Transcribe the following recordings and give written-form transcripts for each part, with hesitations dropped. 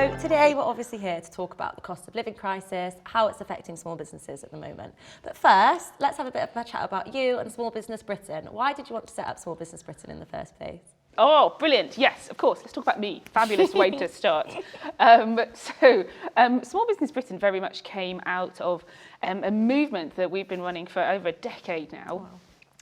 So today we're obviously here to talk about the cost of living crisis, how it's affecting small businesses at the moment. But first, let's have a bit of a chat about you and Small Business Britain. Why did you want to set up Small Business Britain in the first place? Oh, brilliant. Yes, of course. Let's talk about me. Fabulous way to start. Small Business Britain very much came out of a movement that we've been running for over a decade now. Wow.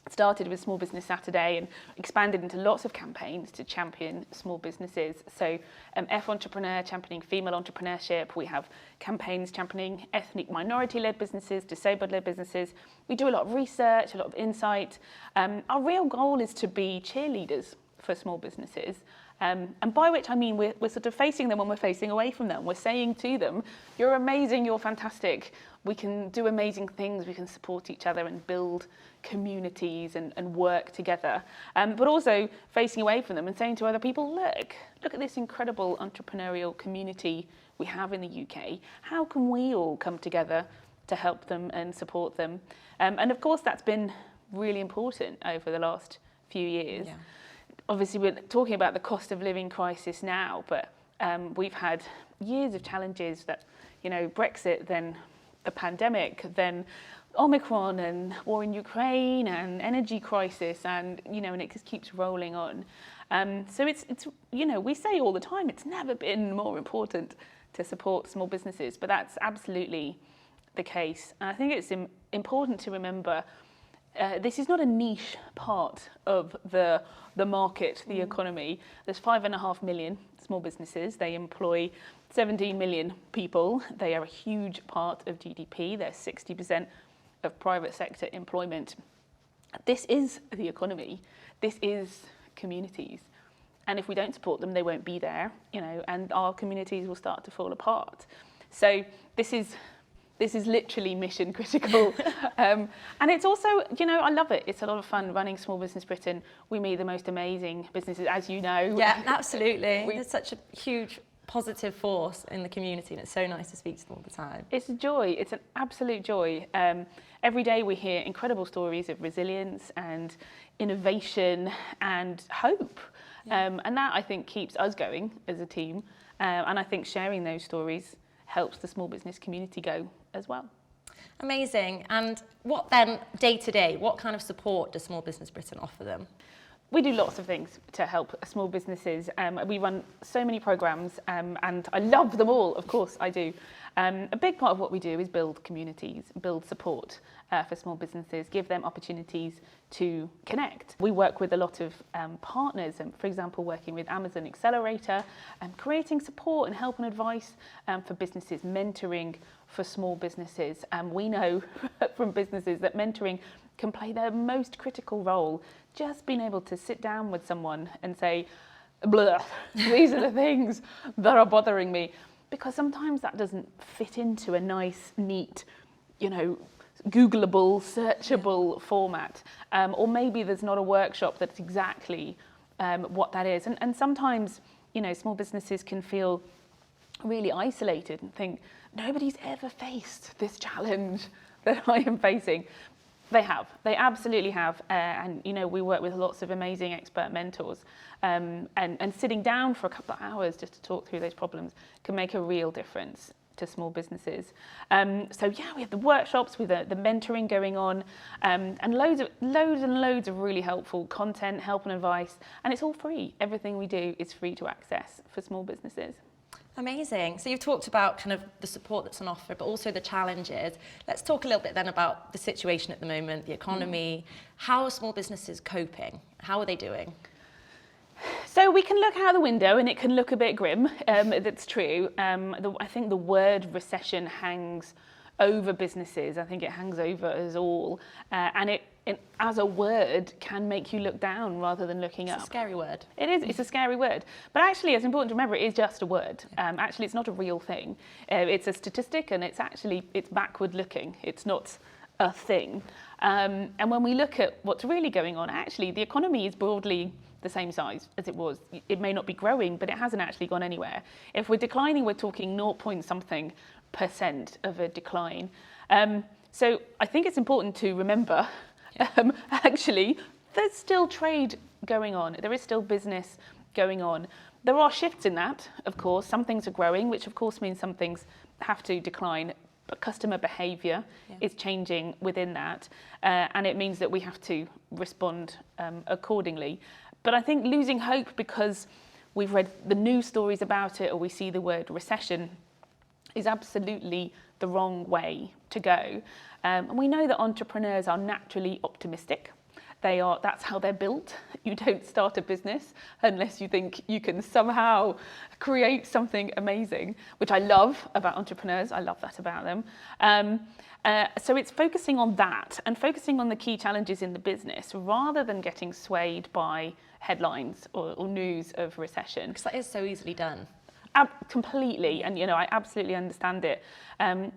It started with Small Business Saturday and expanded into lots of campaigns to champion small businesses. So F Entrepreneur championing female entrepreneurship. We have campaigns championing ethnic minority-led businesses, disabled-led businesses. We do a lot of research, a lot of insight. Our real goal is to be cheerleaders for small businesses. And by which I mean we're sort of facing them when we're facing away from them. We're saying to them, you're amazing, you're fantastic. We can do amazing things. We can support each other and build communities and work together. But also facing away from them and saying to other people, look at this incredible entrepreneurial community we have in the UK. How can we all come together to help them and support them? And of course, that's been really important over the last few years. Yeah. Obviously, we're talking about the cost of living crisis now, but we've had years of challenges that, Brexit, then a pandemic, then Omicron and war in Ukraine and energy crisis, and it just keeps rolling on. So it's we say all the time, it's never been more important to support small businesses, but that's absolutely the case. And I think it's important to remember this is not a niche part of the market, the economy. There's 5.5 million small businesses. They employ 17 million people. They are a huge part of GDP. They're 60% of private sector employment. This is the economy. This is communities. And if we don't support them, they won't be there, and our communities will start to fall apart. So this is literally mission critical. And it's also, I love it. It's a lot of fun running Small Business Britain. We meet the most amazing businesses, as you know. Yeah, absolutely. There's such a huge positive force in the community, and it's so nice to speak to them all the time. It's a joy. It's an absolute joy. Every day we hear incredible stories of resilience and innovation and hope. Yeah. And that, I think, keeps us going as a team. And I think sharing those stories helps the small business community go as well. Amazing. And what then, day to day, what kind of support does Small Business Britain offer them? We do lots of things to help small businesses. We run so many programmes and I love them all, of course I do. A big part of what we do is build communities, build support for small businesses, give them opportunities to connect. We work with a lot of partners, for example, working with Amazon Accelerator, creating support and help and advice for businesses, mentoring for small businesses. We know from businesses that mentoring can play their most critical role. Just being able to sit down with someone and say, blah, these are the things that are bothering me. Because sometimes that doesn't fit into a nice, neat, Googleable, searchable format. Or maybe there's not a workshop that's exactly what that is. And sometimes, small businesses can feel really isolated and think, nobody's ever faced this challenge that I am facing. They have. They absolutely have. And, we work with lots of amazing expert mentors. And sitting down for a couple of hours just to talk through those problems can make a real difference to small businesses. We have the workshops with the mentoring going on, and loads of really helpful content, help and advice. And it's all free. Everything we do is free to access for small businesses. Amazing. So you've talked about kind of the support that's on offer, but also the challenges. Let's talk a little bit then about the situation at the moment, the economy. How are small businesses coping? How are they doing? So we can look out the window and it can look a bit grim. That's true. I think the word recession hangs over businesses. I think it hangs over us all. And it as a word can make you look down rather than looking up. It's a scary word. It is. It's a scary word. But actually, it's important to remember it is just a word. Actually, it's not a real thing. It's a statistic and it's backward looking. It's not a thing. And when we look at what's really going on, actually, the economy is broadly the same size as it was. It may not be growing, but it hasn't actually gone anywhere. If we're declining, we're talking 0.something% of a decline. So I think it's important to remember, actually, there's still trade going on. There is still business going on. There are shifts in that, of course. Some things are growing, which of course means some things have to decline. But customer behaviour is changing within that, and it means that we have to respond accordingly. But I think losing hope because we've read the news stories about it or we see the word recession is absolutely the wrong way to go. And we know that entrepreneurs are naturally optimistic. That's how they're built. You don't start a business unless you think you can somehow create something amazing, which I love about entrepreneurs. I love that about them. So it's focusing on that and focusing on the key challenges in the business rather than getting swayed by headlines or news of recession. Because that is so easily done. Completely, and I absolutely understand it. And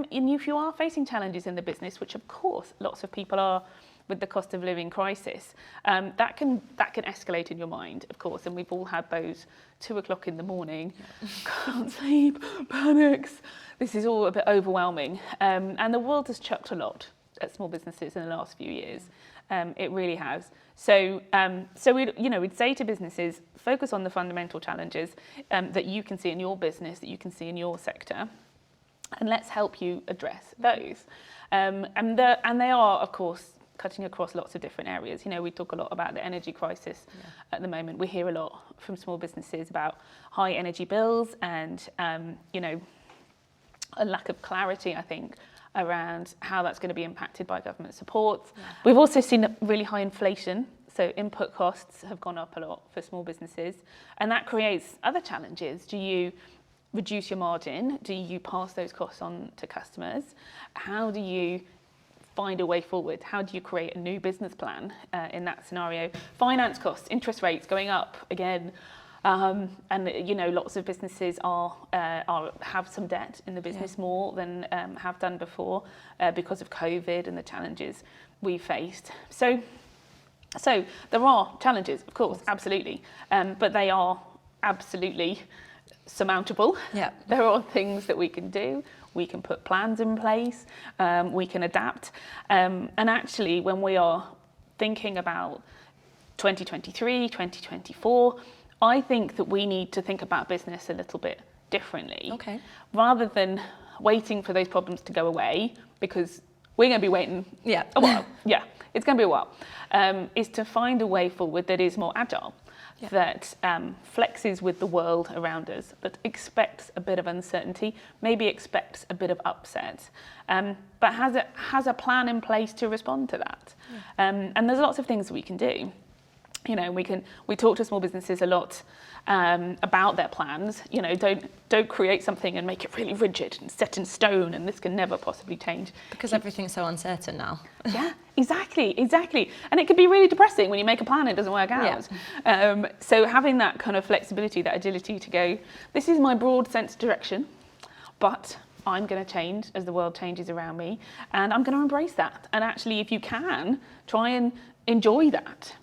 if you are facing challenges in the business, which of course lots of people are, with the cost of living crisis, that can escalate in your mind, of course. And we've all had those 2 o'clock in the morning, can't sleep, panics. This is all a bit overwhelming. And the world has chucked a lot at small businesses in the last few years. It really has. So we'd say to businesses, focus on the fundamental challenges that you can see in your business, that you can see in your sector, and let's help you address those. And they are, of course, cutting across lots of different areas. We talk a lot about the energy crisis at the moment. We hear a lot from small businesses about high energy bills and, a lack of clarity, I think, around how that's going to be impacted by government support. Yeah. We've also seen really high inflation. So input costs have gone up a lot for small businesses. And that creates other challenges. Do you reduce your margin? Do you pass those costs on to customers? How do you find a way forward? How do you create a new business plan in that scenario? Finance costs, interest rates going up again. And lots of businesses have some debt in the business more than have done before because of COVID and the challenges we faced. So there are challenges, of course, absolutely, but they are absolutely surmountable. Yeah. There are things that we can do. We can put plans in place. We can adapt. And actually, when we are thinking about 2023, 2024, I think that we need to think about business a little bit differently. Okay. Rather than waiting for those problems to go away, because we're going to be waiting a while. Yeah, it's going to be a while. Is to find a way forward that is more agile, that flexes with the world around us, that expects a bit of uncertainty, maybe expects a bit of upset, but has a plan in place to respond to that. Yeah. And there's lots of things we can do. We talk to small businesses a lot about their plans. Don't create something and make it really rigid and set in stone, and this can never possibly change. Because everything's so uncertain now. Yeah, exactly. And it can be really depressing when you make a plan and it doesn't work out. Yeah. So having that kind of flexibility, that agility to go, this is my broad sense of direction, but I'm going to change as the world changes around me, and I'm going to embrace that. And actually, if you can, try and enjoy that.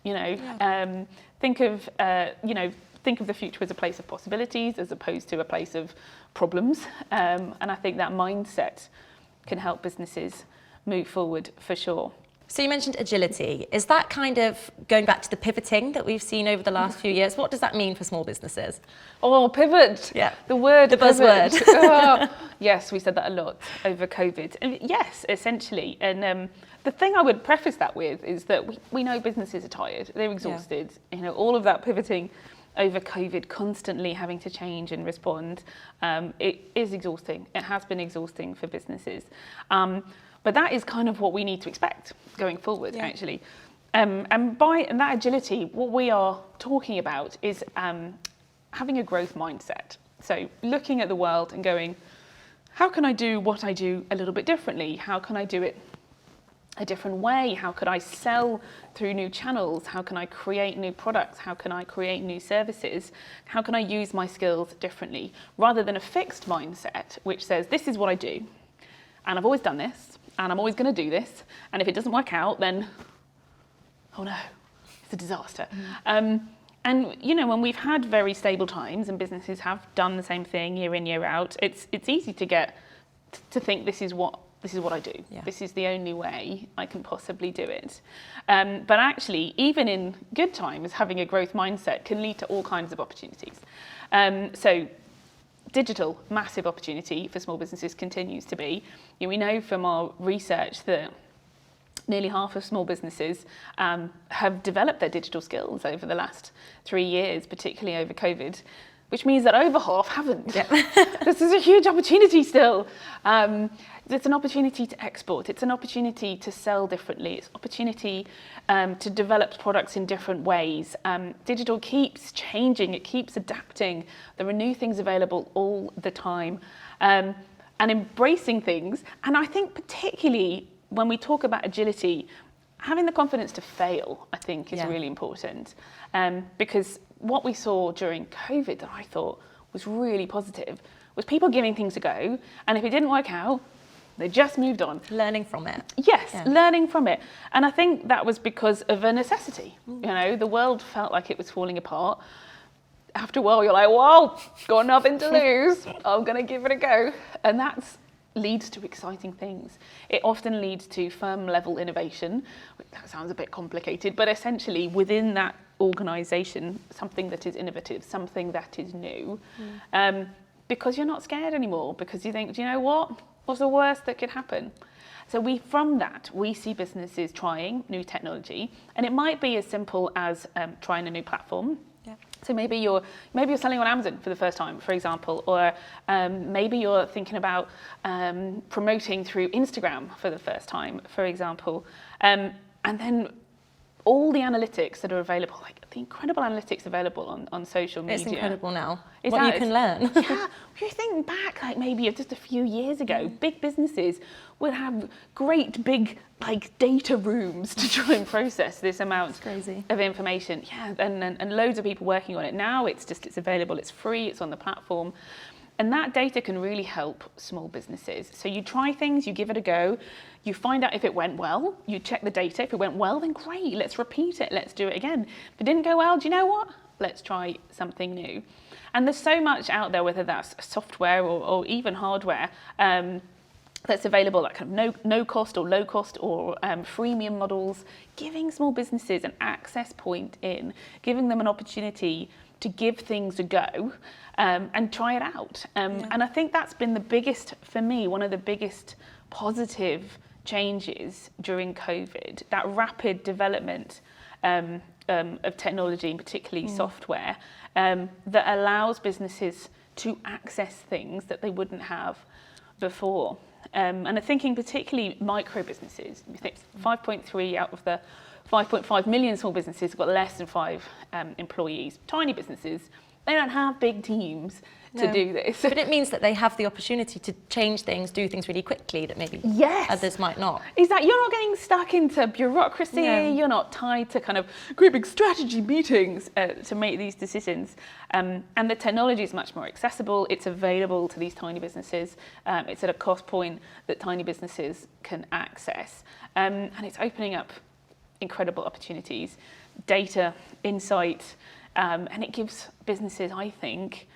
Think of the future as a place of possibilities as opposed to a place of problems. And I think that mindset can help businesses move forward for sure. So you mentioned agility. Is that kind of going back to the pivoting that we've seen over the last few years? What does that mean for small businesses? Oh, pivot. Yeah. The buzzword. Oh, yes, we said that a lot over COVID. And yes, essentially. And the thing I would preface that with is that we know businesses are tired. They're exhausted. Yeah. All of that pivoting over COVID, constantly having to change and respond, it is exhausting. It has been exhausting for businesses. But that is kind of what we need to expect going forward, actually. And that agility, what we are talking about is having a growth mindset. So looking at the world and going, how can I do what I do a little bit differently? How can I do it a different way? How could I sell through new channels? How can I create new products? How can I create new services? How can I use my skills differently? Rather than a fixed mindset, which says, this is what I do, and I've always done this, and I'm always going to do this, and if it doesn't work out, then, oh no, it's a disaster. And when we've had very stable times and businesses have done the same thing year in, year out, it's easy to get to think this is what this is what I do. Yeah. This is the only way I can possibly do it. But actually, even in good times, having a growth mindset can lead to all kinds of opportunities. So digital, massive opportunity for small businesses continues to be. We know from our research that nearly half of small businesses have developed their digital skills over the last 3 years, particularly over COVID, which means that over half haven't. Yeah. This is a huge opportunity still. It's an opportunity to export. It's an opportunity to sell differently. It's an opportunity to develop products in different ways. Digital keeps changing. It keeps adapting. There are new things available all the time. And embracing things. And I think particularly when we talk about agility, having the confidence to fail, I think, is really important. Because what we saw during COVID that I thought was really positive was people giving things a go, and if it didn't work out, they just moved on. Learning from it. Yes, learning from it. And I think that was because of a necessity. The world felt like it was falling apart. After a while, you're like, whoa, got nothing to lose. I'm going to give it a go. And that leads to exciting things. It often leads to firm level innovation. That sounds a bit complicated, but essentially within that organisation, something that is innovative, something that is new, because you're not scared anymore, because you think, do you know what's the worst that could happen? So from that, we see businesses trying new technology, and it might be as simple as trying a new platform. Yeah. So maybe you're selling on Amazon for the first time, for example, or maybe you're thinking about promoting through Instagram for the first time, for example, and then all the analytics that are available, like the incredible analytics available on social media. It's incredible now. What you can learn. Yeah, if you think back, like maybe just a few years ago, big businesses would have great big data rooms to try and process this amount of information. Yeah, and loads of people working on it. Now it's available, it's free, it's on the platform. And that data can really help small businesses. So you try things, you give it a go, you find out if it went well, you check the data. If it went well, then great, let's repeat it, let's do it again. If it didn't go well, do you know what? Let's try something new. And there's so much out there, whether that's software or even hardware, that's available, like kind of no cost or low cost or freemium models, giving small businesses an access point in, giving them an opportunity to give things a go and try it out. And I think that's been the biggest, for me, one of the biggest positive changes during COVID, that rapid development of technology, particularly software, that allows businesses to access things that they wouldn't have before. And I'm thinking particularly micro businesses. I think 5.3 out of the 5.5 million small businesses have got less than 5 employees. Tiny businesses, they don't have big teams to do this. But it means that they have the opportunity to change things, do things really quickly that maybe others might not. Is that you're not getting stuck into bureaucracy, you're not tied to kind of great big strategy meetings to make these decisions. And the technology is much more accessible, it's available to these tiny businesses, it's at a cost point that tiny businesses can access. And it's opening up incredible opportunities, data, insight, and it gives businesses, I think,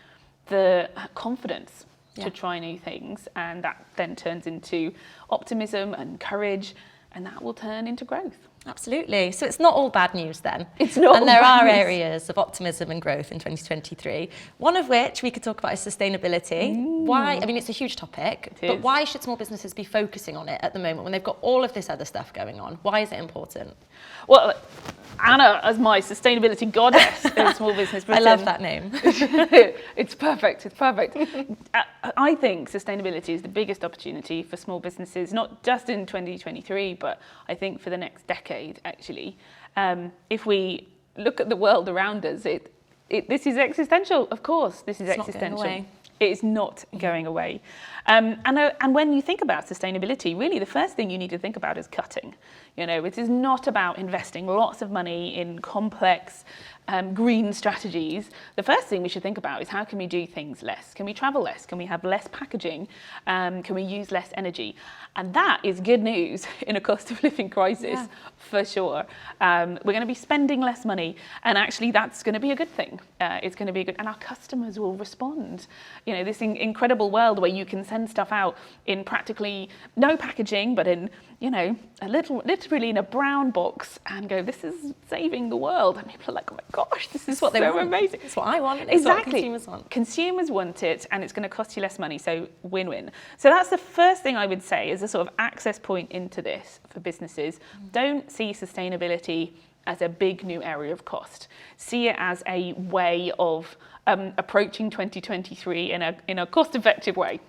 the confidence to try new things, and that then turns into optimism and courage, and that will turn into growth. Absolutely. So it's not all bad news then. It's not. And there are areas of optimism and growth in 2023. One of which we could talk about is sustainability. Why? I mean, it's a huge topic, but why should small businesses be focusing on it at the moment when they've got all of this other stuff going on? Why is it important? Well, Anna, as my sustainability goddess in Small Business Britain. I love that name. It's perfect. It's perfect. I think sustainability is the biggest opportunity for small businesses, not just in 2023, but I think for the next decade, actually. If we look at the world around us, this is existential. Of course, this is existential. It is not going away. And when you think about sustainability, really the first thing you need to think about is cutting. It is not about investing lots of money in complex green strategies, the first thing we should think about is how can we do things less? Can we travel less? Can we have less packaging? Can we use less energy? And that is good news in a cost of living crisis, for sure. We're going to be spending less money, and actually that's going to be a good thing. It's going to be good, and our customers will respond. You know, this incredible world where you can send stuff out in practically no packaging, but in, you know, literally in a brown box, and go, this is saving the world. And people are like, oh my gosh, this is what they so want. amazing. It's what I want. It's Exactly. what consumers want. Consumers want it, and it's going to cost you less money, so win-win. So that's the first thing I would say is a sort of access point into this for businesses. Don't see sustainability as a big new area of cost. See it as a way of approaching 2023 in a cost-effective way.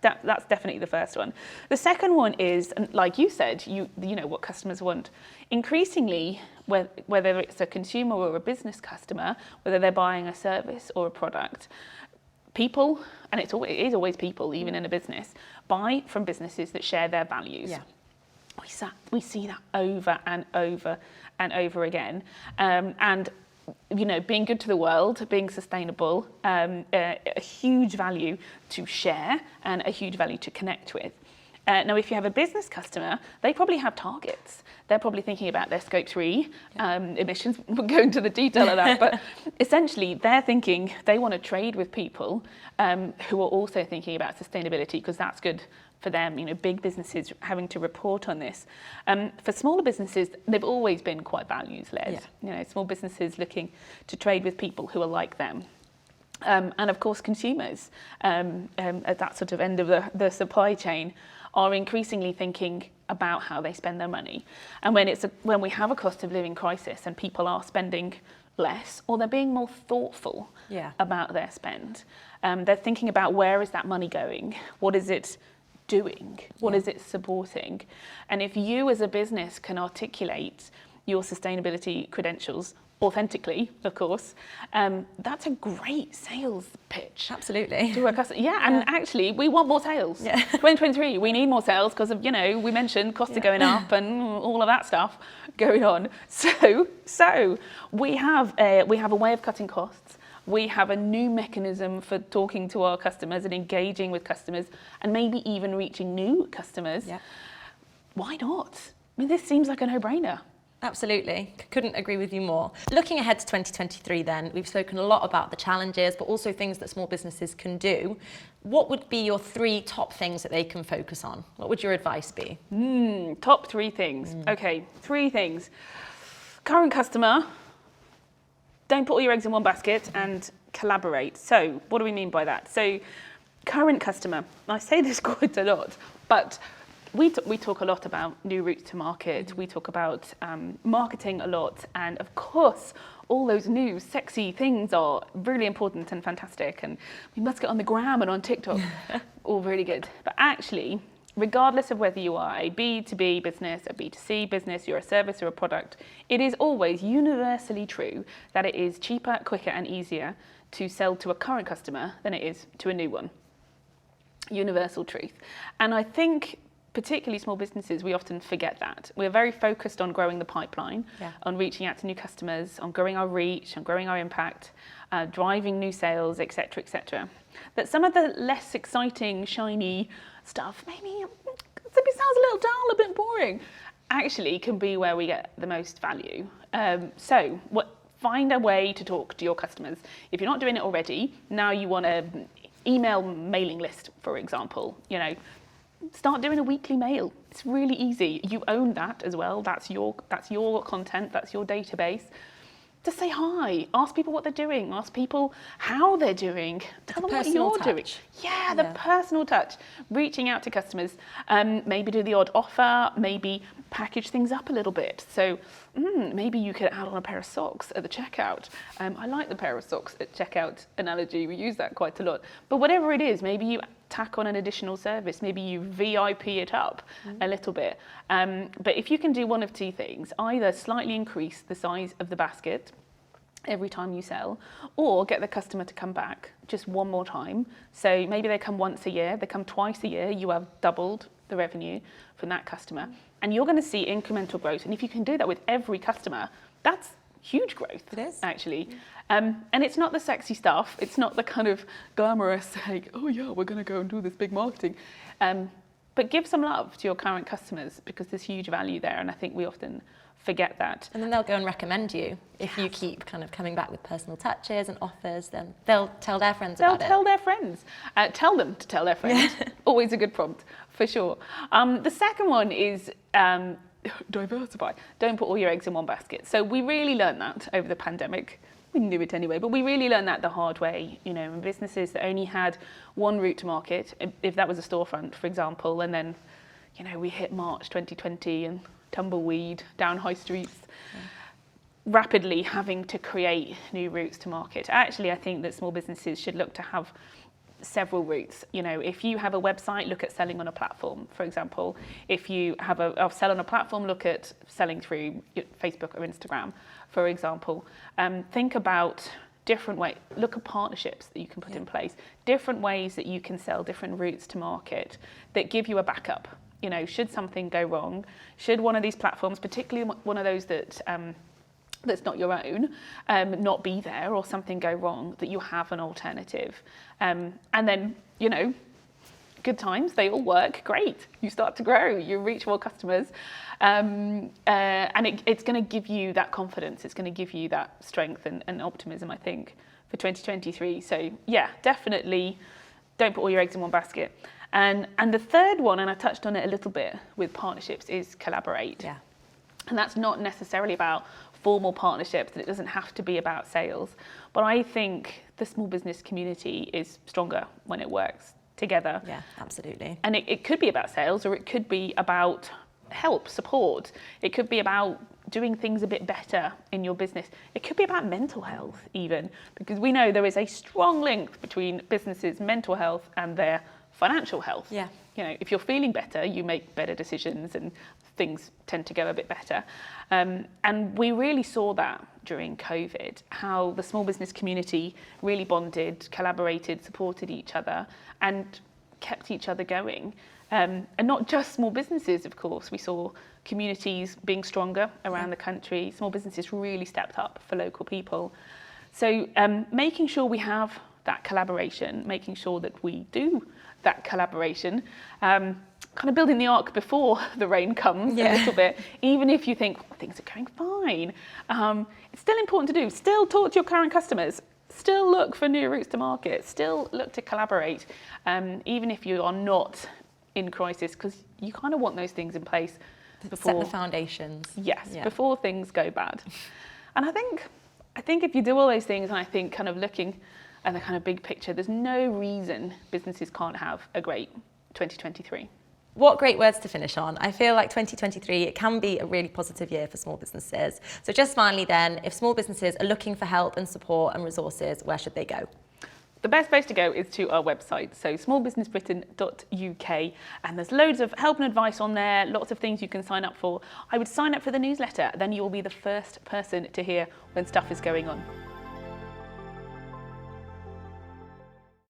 That's definitely the first one. The second one is, like you said, you know what customers want. Increasingly, whether it's a consumer or a business customer, whether they're buying a service or a product, people, and it is always people, even in a business, buy from businesses that share their values. Yeah. We see that over and over and over again. And you know, being good to the world, being sustainable, a huge value to share and a huge value to connect with. Now, if you have a business customer, they probably have targets. They're probably thinking about their scope 3 emissions. We'll go into the detail of that, but essentially they're thinking they want to trade with people who are also thinking about sustainability, because that's good for them. You know, big businesses having to report on this. For smaller businesses, they've always been quite values-led. You know, small businesses looking to trade with people who are like them. And of course, consumers at that sort of end of the supply chain are increasingly thinking about how they spend their money. And when we have a cost of living crisis and people are spending less, or they're being more thoughtful about their spend, they're thinking about, where is that money going? What is it doing? What is it supporting? And if you as a business can articulate your sustainability credentials authentically, of course, that's a great sales pitch. Absolutely. To a customer. And actually, we want more sales. 2023, we need more sales because of, you know, we mentioned costs are going up and all of that stuff going on. So we have a way of cutting costs. We have a new mechanism for talking to our customers and engaging with customers, and maybe even reaching new customers. Why not? I mean, this seems like a no-brainer. Absolutely. Couldn't agree with you more. Looking ahead to 2023 then, we've spoken a lot about the challenges, but also things that small businesses can do. What would be your 3 top things that they can focus on? What would your advice be? Top 3 things. Okay, 3 things. Current customer, don't put all your eggs in one basket, and collaborate. So what do we mean by that? So current customer, I say this quite a lot, but we talk a lot about new routes to market. We talk about marketing a lot. And of course, all those new sexy things are really important and fantastic. And we must get on the gram and on TikTok. All really good. But actually, regardless of whether you are a B2B business, a B2C business, you're a service or a product, it is always universally true that it is cheaper, quicker, and easier to sell to a current customer than it is to a new one. Universal truth. And I think particularly small businesses, we often forget that. We're very focused on growing the pipeline, on reaching out to new customers, on growing our reach, on growing our impact, driving new sales, etc., etc. That some of the less exciting, shiny stuff, maybe it sounds a little dull, a bit boring, actually can be where we get the most value. Find a way to talk to your customers. If you're not doing it already, now you want an email mailing list, for example. You know, start doing a weekly mail. It's really easy. You own that as well. That's your content. That's your database. Just say hi. Ask people what they're doing. Ask people how they're doing. Tell them what you're doing. Yeah, the personal touch. Reaching out to customers. Maybe do the odd offer. Maybe package things up a little bit. So maybe you could add on a pair of socks at the checkout. I like the pair of socks at checkout analogy. We use that quite a lot. But whatever it is, maybe you tack on an additional service. Maybe you VIP it up a little bit. But if you can do one of 2 things, either slightly increase the size of the basket every time you sell, or get the customer to come back just one more time. So maybe they come once a year, they come twice a year, you have doubled the revenue from that customer. And you're going to see incremental growth. And if you can do that with every customer, that's huge growth. It is. Actually. And it's not the sexy stuff. It's not the kind of glamorous, like, oh yeah, we're going to go and do this big marketing. But give some love to your current customers because there's huge value there. And I think we often forget that. And then they'll go and recommend you. If you keep kind of coming back with personal touches and offers, then they'll tell their friends about it. They'll tell their friends. Tell them to tell their friends. Always a good prompt, for sure. The second one is diversify. Don't put all your eggs in one basket. So we really learned that over the pandemic. We knew it anyway, but we really learned that the hard way, you know, in businesses that only had one route to market, if that was a storefront, for example, and then, you know, we hit March 2020 and tumbleweed down high streets, rapidly having to create new routes to market. Actually, I think that small businesses should look to have several routes. You know, if you have a website, look at selling on a platform, for example. If you have a sell on a platform, look at selling through Facebook or Instagram, for example. Think about different ways, look at partnerships that you can put in place, different ways that you can sell, different routes to market that give you a backup. You know, should something go wrong, should one of these platforms, particularly one of those that that's not your own, not be there, or something go wrong, that you have an alternative. And then, you know, good times, they all work, great. You start to grow, you reach more customers. And it's going to give you that confidence, it's going to give you that strength and optimism, I think, for 2023. So yeah, definitely don't put all your eggs in one basket. And the third one, and I touched on it a little bit with partnerships, is collaborate. Yeah. And that's not necessarily about formal partnerships, and it doesn't have to be about sales. But I think the small business community is stronger when it works together. Yeah, absolutely. And it could be about sales, or it could be about help, support. It could be about doing things a bit better in your business. It could be about mental health even, because we know there is a strong link between businesses' mental health and their financial health. Yeah. You know, if you're feeling better, you make better decisions and things tend to go a bit better. And we really saw that during COVID, how the small business community really bonded, collaborated, supported each other and kept each other going. And not just small businesses, of course. We saw communities being stronger around the country. Small businesses really stepped up for local people. So making sure we have that collaboration, making sure that we do that collaboration, kind of building the ark before the rain comes a little bit, even if you think things are going fine. It's still important to do. Still talk to your current customers. Still look for new routes to market. Still look to collaborate, even if you are not in crisis, because you kind of want those things in place before. Set the foundations. Yes, before things go bad. And I think if you do all those things, and I think kind of looking at the kind of big picture, there's no reason businesses can't have a great 2023. What great words to finish on. I feel like 2023, it can be a really positive year for small businesses. So just finally then, if small businesses are looking for help and support and resources, where should they go? The best place to go is to our website, so smallbusinessbritain.uk, and there's loads of help and advice on there, lots of things you can sign up for. I would sign up for the newsletter, then you will be the first person to hear when stuff is going on.